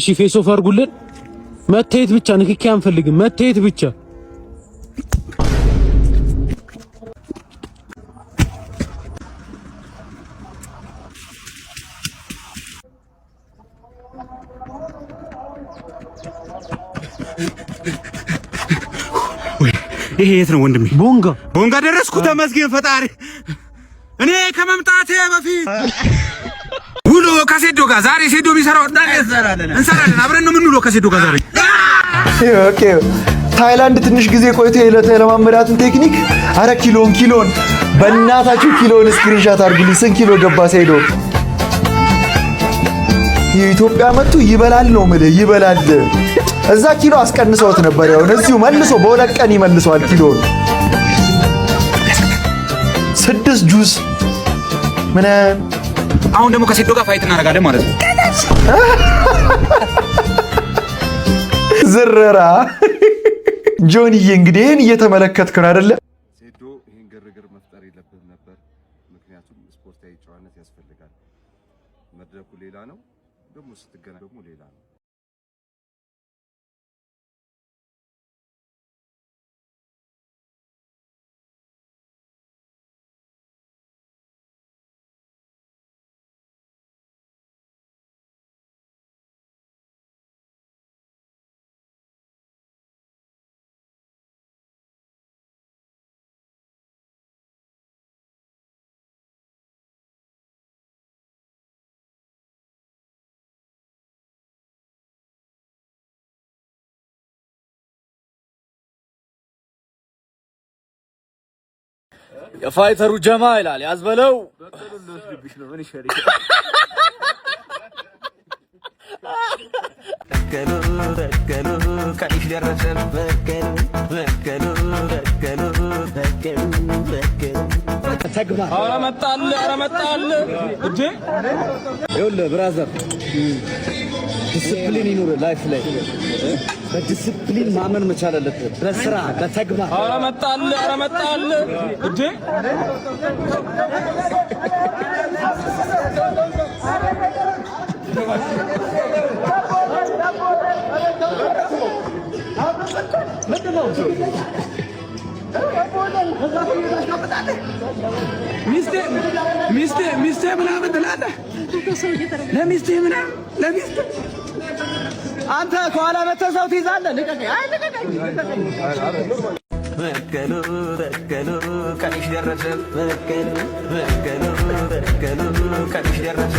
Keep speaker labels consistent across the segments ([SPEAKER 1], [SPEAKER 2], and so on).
[SPEAKER 1] እሺ ፌስ ኦፍ አድርጉልን። መታየት ብቻ ንክኪ አንፈልግም። መታየት ብቻ
[SPEAKER 2] ይሄ የት ነው ወንድሜ?
[SPEAKER 1] ቦንጋ
[SPEAKER 2] ደረስኩ። ተመስገን ፈጣሪ። እኔ ከመምጣቴ በፊት ውሎ ከሴዶ ጋር ዛሬ ሴዶ የሚሰራው እንሰራለን። አብረን ነው የምንውለው ከሴዶ ጋር ዛሬ።
[SPEAKER 3] ኦኬ ታይላንድ ትንሽ ጊዜ ቆይቶ የለማመዳትን ቴክኒክ አረ ኪሎን በእናታችሁ ኪሎን ስክሪንሻት አድርጉልኝ። ስንት ኪሎ ገባ ሴዶ? የኢትዮጵያ መጥቶ ይበላል ነው የምልህ፣ ይበላል። እዛ ኪሎ አስቀንሰውት ነበር። ያው እዚሁ መልሶ በሁለት ቀን ይመልሰዋል ኪሎን። 6 ጁስ ምን
[SPEAKER 2] አሁን ደግሞ ከሴዶ ጋር ፋይት እናደርጋለን ማለት ነው።
[SPEAKER 3] ዝረራ ጆንዬ እንግዲህ ይሄን እየተመለከትክ ነው አይደለ?
[SPEAKER 4] ሴዶ ይሄን ግርግር መፍጠር የለብህም ነበር። ምክንያቱም ስፖርታዊ ጨዋነት ያስፈልጋል። መድረኩ ሌላ ነው፣ ደግሞ ስትገናኝ ደግሞ ሌላ ነው።
[SPEAKER 1] የፋይተሩ ጀማ ይላል ያዝበለው። ኧረ መጣል እንዴ! ይኸውልህ ብራዘር ዲሲፕሊን ይኑር ላይፍ ላይ በዲሲፕሊን ማመን መቻል አለብህ። በስራ በተግባር ኧረ መጣል እንዴ! ሚስቴ ምናምን ትላለህ። ለሚስቴ ምናምን ለሚስቴ አንተ ከኋላ መተህ ሰው ትይዛለህ። ልቀቀኝ። በከሉ ቀንሽ ደረሰ። በከሉ ቀንሽ ደረሰ።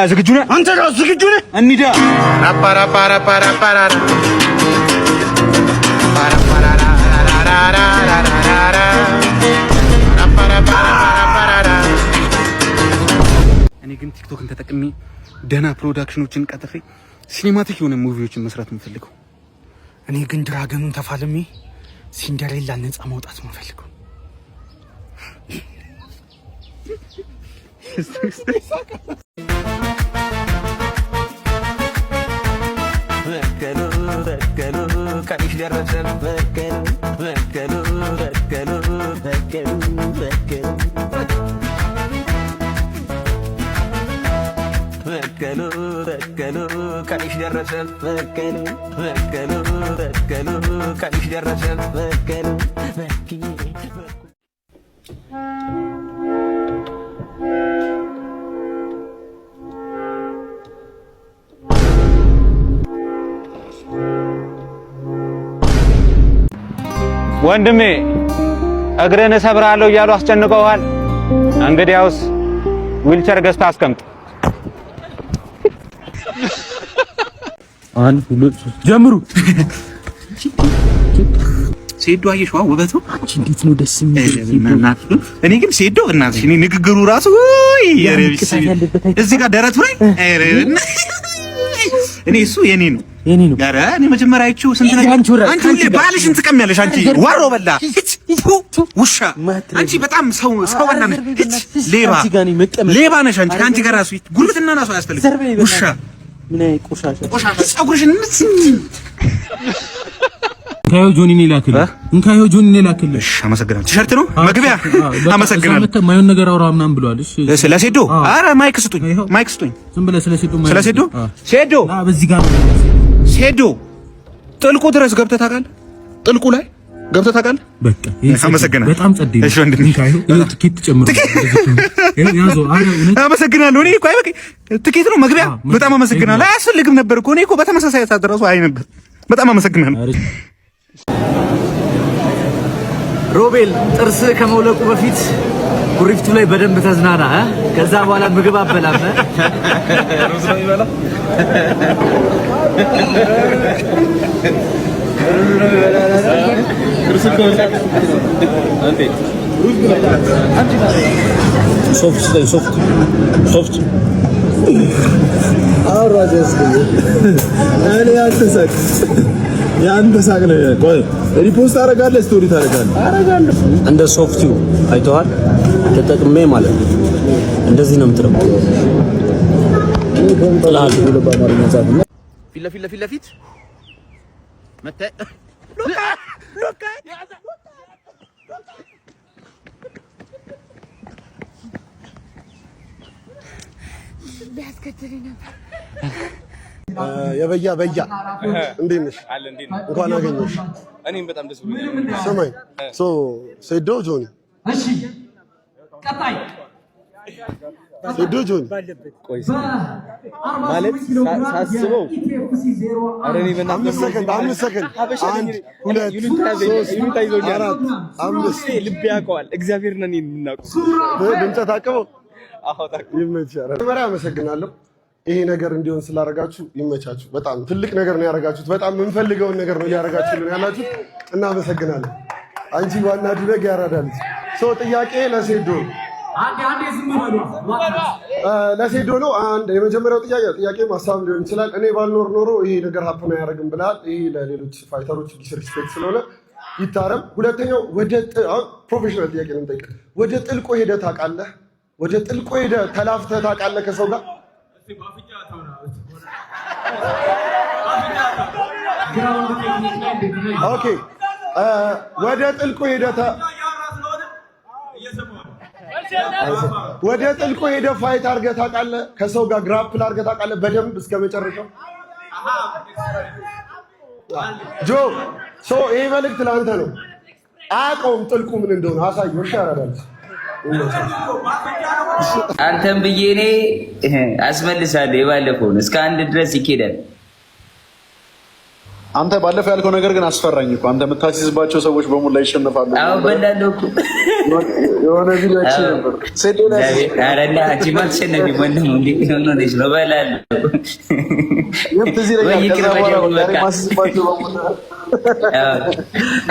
[SPEAKER 2] ዝግጁ ነህ? አንተ ነው ዝግጁ ነህ? እንሂዳ። እኔ ግን ቲክቶክን ተጠቅሜ ደህና ፕሮዳክሽኖችን ቀጥፌ ሲኒማቲክ የሆነ ሙቪዎችን መስራት የምፈልገው።
[SPEAKER 5] እኔ ግን ድራገኑን ተፋልሜ ሲንደሬላ ነፃ ማውጣት ነው የምፈልገው። በከሉ ቀንሽ ደረሰ። በከሉ ቀንሽ ደረሰ። በከሉ ቀንሽ ደረሰ።
[SPEAKER 6] ወንድሜ እግረን እሰብራለሁ እያሉ አስጨንቀዋል። እንግዲያውስ ዊልቸር ገዝተህ አስቀምጥ።
[SPEAKER 1] አንድ ሁለት ጀምሩ።
[SPEAKER 2] ሴዶ አየሽዋ ውበቱ
[SPEAKER 1] አንቺ እንዴት ነው ደስ የሚል።
[SPEAKER 2] እኔ ግን ሴዶ እናትሽ እኔ ንግግሩ ራሱ የረቢስ እዚህ ጋር ደረቱ ላይ እኔ እሱ የኔ ነው። ኧረ እኔ መጀመሪያ አይቼው ስንት ነገር አንቺ ሁሌ ባልሽን ትቀሚያለሽ። አንቺ ወሮ በላ ውሻ አንቺ በጣም ሰው በላነሽ ሌባ ነሽ አንቺ። ከአንቺ ጋር ራሱ ጉልበትና ናሱ አያስፈልግም። ውሻ
[SPEAKER 1] ምን አይ ቆሻሻ
[SPEAKER 2] ፀጉርሽን
[SPEAKER 5] እንካዮ ጆኒ ላክልህ። እንካዮ ጆኒ ላክልህ።
[SPEAKER 2] እሺ አመሰግናለሁ። ቲሸርት ነው መግቢያ። አመሰግናለሁ።
[SPEAKER 5] ማየውን ነገር አውራ ምናምን ብለዋል። እሺ
[SPEAKER 2] ስለ ሴዶ ኧረ ማይክ ስጡኝ።
[SPEAKER 5] ዝም ብለህ ስለ ሴዶ
[SPEAKER 2] ሴዶ
[SPEAKER 5] በዚህ ጋር
[SPEAKER 2] ሴዶ ጥልቁ ድረስ ገብተህ ታውቃለህ? ጥልቁ ላይ ገብተህ ታውቃለህ?
[SPEAKER 5] በቃ
[SPEAKER 2] አመሰግናለሁ።
[SPEAKER 5] በጣም ጸዴ ነው።
[SPEAKER 2] እሺ ወንድሜ
[SPEAKER 5] እንካዮ ትኬት ጨምሮ ያዞ
[SPEAKER 2] አመሰግናለሁ። እኔ እኮ አይበቃ ትኬት ነው መግቢያ። በጣም አመሰግናለሁ። አያስፈልግም ነበር እኮ እኔ እኮ በተመሳሳይ ሰዓት ድረሱ አይ ነበር። በጣም አመሰግናለሁ።
[SPEAKER 1] ሮቤል ጥርስ ከመውለቁ በፊት ኩሪፍቱ ላይ በደንብ ተዝናና። ከዛ በኋላ ምግብ አበላም ሩዝ ነው ይበላ። ሶፍት አራጀስ እኔ አልተሳቅ ያንተ ሳቅ ነው። ቆይ ሪፖስት አደርጋለሁ፣ ስቶሪ ታደርጋለህ። እንደ ሶፍቲው አይተዋል ተጠቅሜ ማለት ነው። እንደዚህ ነው የምትረው። ጥላል በአማርኛ ጻፍ ነው። ፊት ለፊት መጣ ሎካ
[SPEAKER 7] ቢያስከትልኝ ነበር።
[SPEAKER 8] የበያ እንዴት ነሽ? እንኳን አገኘሽ።
[SPEAKER 9] እኔም በጣም ደስ ብሎኛል።
[SPEAKER 8] ስማኝ ሴዶ ጆኒ፣
[SPEAKER 7] እሺ ቀጣይ
[SPEAKER 8] ሴዶ ጆኒ
[SPEAKER 9] ማለት ሳስበው ኧረ እኔ
[SPEAKER 8] አምስት ሰከንድ አንድ ሁለት ሶስት አራት አምስት
[SPEAKER 9] ልብ ያውቀዋል። እግዚአብሔር ነን የምናውቀው
[SPEAKER 8] ድምፀት አቅበው
[SPEAKER 9] አዎ ታውቀው
[SPEAKER 8] ይመቻል። መጀመሪያ አመሰግናለሁ። ይሄ ነገር እንዲሆን ስላደረጋችሁ ይመቻችሁ። በጣም ትልቅ ነገር ነው ያደረጋችሁት። በጣም የምንፈልገውን ነገር ነው እያደረጋችሁልን ያላችሁት። እናመሰግናለን። አንቺ ዋና ድረግ ያራዳልሽ ሰው ጥያቄ ለሴዶ ለሴዶ ነው። አንድ የመጀመሪያው ጥያቄ ሀሳብ ሊሆን ይችላል። እኔ ባልኖር ኖሮ ይሄ ነገር ሀፕን አያደርግም ብለሃል። ይሄ ለሌሎች ፋይተሮች ዲስሪስፔክት ስለሆነ ይታረም። ሁለተኛው ፕሮፌሽናል ጥያቄ ነው የምጠይቅህ። ወደ ጥልቆ ሄደህ ታውቃለህ? ወደ ጥልቆ ሄደህ ተላፍተህ ታውቃለህ ከሰው ጋር? ኦኬ ወደ ጥልቁ ሄደ ፋይት አድርገህ ታውቃለህ? ከሰው ጋር ግራፕል አድርገህ ታውቃለህ? በደንብ እስከ መጨረሻው ጆ ይሄ መልእክት ለአንተ ነው። አያውቀውም ጥልቁ ምን እንደሆነ አሳየው። ይሻላል
[SPEAKER 10] አንተም ብዬ እኔ አስመልሳለሁ። የባለፈውን እስከ አንድ ድረስ ይኬዳል።
[SPEAKER 11] አንተ ባለፈው ያልከው ነገር ግን አስፈራኝ እኮ። አንተ የምታስይዝባቸው ሰዎች በሙላ ይሸነፋሉ።
[SPEAKER 10] አዎ በላለሁ እኮ
[SPEAKER 11] የሆነ ቪዲዮ አይቼ ነበር።
[SPEAKER 10] አረና አንቺ ማትሸነፊ ወንድም እንዴ ሆኖ ነው በላለሁ።
[SPEAKER 11] ማስይዝባቸው በሙላ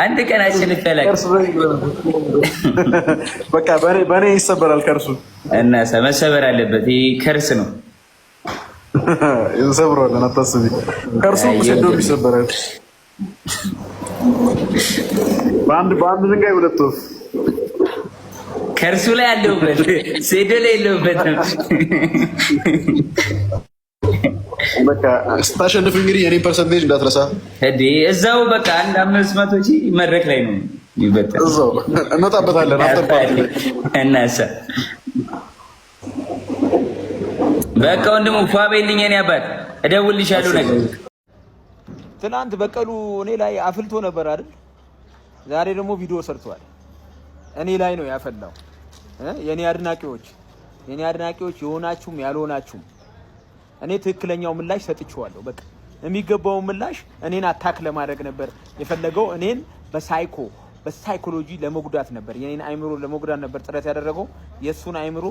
[SPEAKER 10] አንድ ቀን አሸንፍ ያላል።
[SPEAKER 11] በቃ በኔ ይሰበራል ከርሱ
[SPEAKER 10] እና መሰበር አለበት። ይሄ ከርስ ነው።
[SPEAKER 11] እንሰብረዋለን፣ አታስቢ። ከርሱ ሴዶ ይሰበራል። በአንድ ድንጋይ ሁለት ወፍ።
[SPEAKER 10] ከርሱ ላይ ያለውበት ሴዶ ላይ ያለውበት ነው።
[SPEAKER 11] በቃ ስታሸንፍ እንግዲህ የኔ ፐርሰንቴጅ እንዳትረሳ
[SPEAKER 10] እንዴ። እዛው በቃ አንድ 500 ሺህ መድረክ ላይ ነው ይበጣል።
[SPEAKER 11] እዛው እንወጣበታለን። አፍተር ፓርቲ
[SPEAKER 10] እናሳ በቃ ወንድሙ ፋቤልኝ እኔ አባት እደውልልሻለሁ ነገር።
[SPEAKER 9] ትናንት በቀሉ እኔ ላይ አፍልቶ ነበር አይደል? ዛሬ ደግሞ ቪዲዮ ሰርቷል። እኔ ላይ ነው ያፈላው። የኔ አድናቂዎች የሆናችሁም ያልሆናችሁም እኔ ትክክለኛው ምላሽ ሰጥቼዋለሁ። በቃ የሚገባው ምላሽ እኔን አታክ ለማድረግ ነበር የፈለገው። እኔን በሳይኮሎጂ ለመጉዳት ነበር፣ የኔን አይምሮ ለመጉዳት ነበር ጥረት ያደረገው። የሱን አይምሮ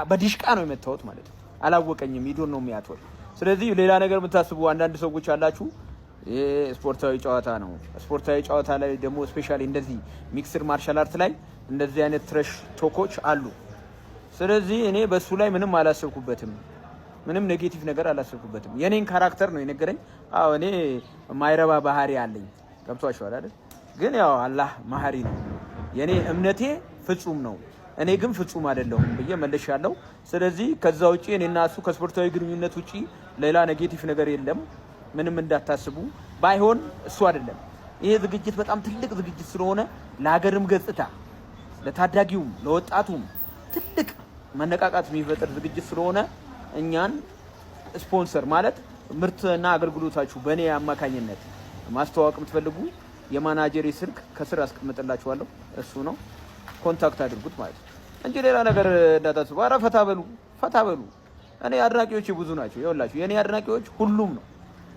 [SPEAKER 9] በዲሽቃ ነው የመታወት ማለት ነው። አላወቀኝም። ሂዶ ነው የሚያቶል ስለዚህ ሌላ ነገር የምታስቡ አንዳንድ ሰዎች አላችሁ። ይሄ ስፖርታዊ ጨዋታ ነው። ስፖርታዊ ጨዋታ ላይ ደግሞ ስፔሻሊ እንደዚህ ሚክስድ ማርሻል አርት ላይ እንደዚህ አይነት ትረሽ ቶኮች አሉ። ስለዚህ እኔ በሱ ላይ ምንም አላሰብኩበትም፣ ምንም ኔጌቲቭ ነገር አላሰብኩበትም። የኔን ካራክተር ነው የነገረኝ። አዎ እኔ ማይረባ ባህሪ አለኝ፣ ገብቷችኋል አይደል? ግን ያው አላህ መሐሪ ነው። የኔ እምነቴ ፍጹም ነው፣ እኔ ግን ፍጹም አይደለሁም ብዬ መልሻለሁ። ስለዚህ ከዛ ውጪ እኔና እሱ ከስፖርታዊ ግንኙነት ውጪ ሌላ ኔጌቲቭ ነገር የለም። ምንም እንዳታስቡ። ባይሆን እሱ አይደለም ይሄ ዝግጅት በጣም ትልቅ ዝግጅት ስለሆነ ለሀገርም ገጽታ ለታዳጊውም ለወጣቱም ትልቅ መነቃቃት የሚፈጥር ዝግጅት ስለሆነ እኛን ስፖንሰር ማለት ምርትና አገልግሎታችሁ በእኔ አማካኝነት ማስተዋወቅ የምትፈልጉ የማናጀሪ ስልክ ከስር አስቀምጥላችኋለሁ። እሱ ነው፣ ኮንታክት አድርጉት ማለት ነው እንጂ ሌላ ነገር እንዳታስቡ። ኧረ ፈታ በሉ፣ ፈታ በሉ። እኔ አድናቂዎች ብዙ ናቸው። ይኸውላችሁ የእኔ አድናቂዎች ሁሉም ነው፣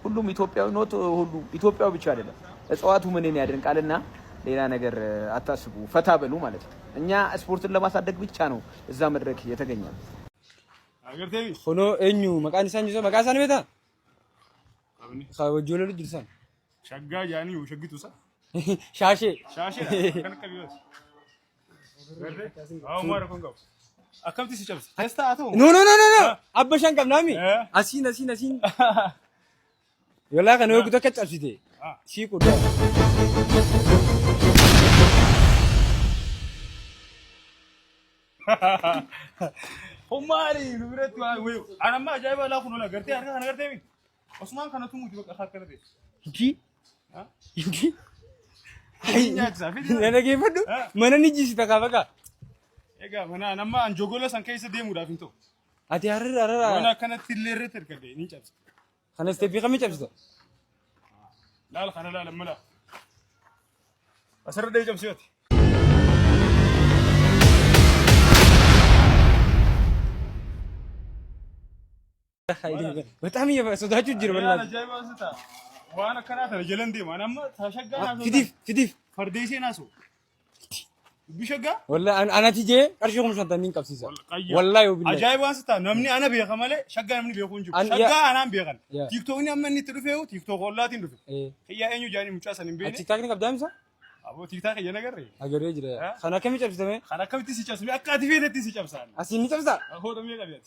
[SPEAKER 9] ሁሉም ኢትዮጵያዊ ነው። ሁሉ ኢትዮጵያዊ ብቻ አይደለም፣ እጽዋቱ ምንን ያደንቃልና ሌላ ነገር አታስቡ። ፈታ በሉ ማለት ነው። እኛ ስፖርትን ለማሳደግ ብቻ ነው እዛ መድረክ የተገኘው።
[SPEAKER 12] አገርቴ ሆኖ እኙ መቃንሳን ጀሰ መቃሳን ቤታ ወጆለ ልጅ ድርሳን ሸጋ ጃኒ ወሸግቱሳ ሻሼ ከነከቢስ አው ማረ ኮንጋው አከምቲ ሲጨርስ ተስታ አቶ ኖ አበሻን ቀምናሚ አሲን ወላ ከነው ጉቶ ከጨርሲቴ ሲቁዳ ሆማሪ ንብረት ወይ አናማ ጃይባ ላኩ ነው ለገርቴ አርጋ ነገርቴ ኦስማን ከነቱ ሙት በቃ ካከረደ እንጂ ነገ ይፈዱ ማንን ይጂ ሲተካበቃ ኤጋ ማና ናማ አንጆጎለ ሰንከይስ ደሙ ዳፍንቶ አቲ አረራ ወና ከነት ለረትርከደ እንጨብስ ከነስ ተፊ ከመጨብስ ላል ከነላ ለምላ አሰረደ ይጨብስት በጣም እየፈሰዳችሁ ጅር በላ ዋና ከናተ ጀለንዴ ማናማ ታሸጋና ፍዲፍ ፈርዴሴ ናሶ ቢሸጋ ወላ አናቲጄ ቀርሽኩም ሸንታኒን ቀብሲሳ ወላሂ ወቢላ አጃይባ አንስታ ነምኒ አና ቢኸመለ ሸጋ ነምኒ ቢኹንጁ ሸጋ አናም ቢኸን ቲክቶክኒ አመኒ ትርፌው ቲክቶክ ወላቲ እንዱ ከያኙ ጃኒ ሙጫሰን ቢኔ ቲክቶክኒ ቀብዳምሳ አቦ ቲክቶክ የነገር አገሬ ጅራ خنا كم يጨብስ ተመ خنا كم تسيጨብስ አቃቲፌ ነቲ ሲጨብሳል አሲኒ ጨብሳ ሆዶ የሚቀበያት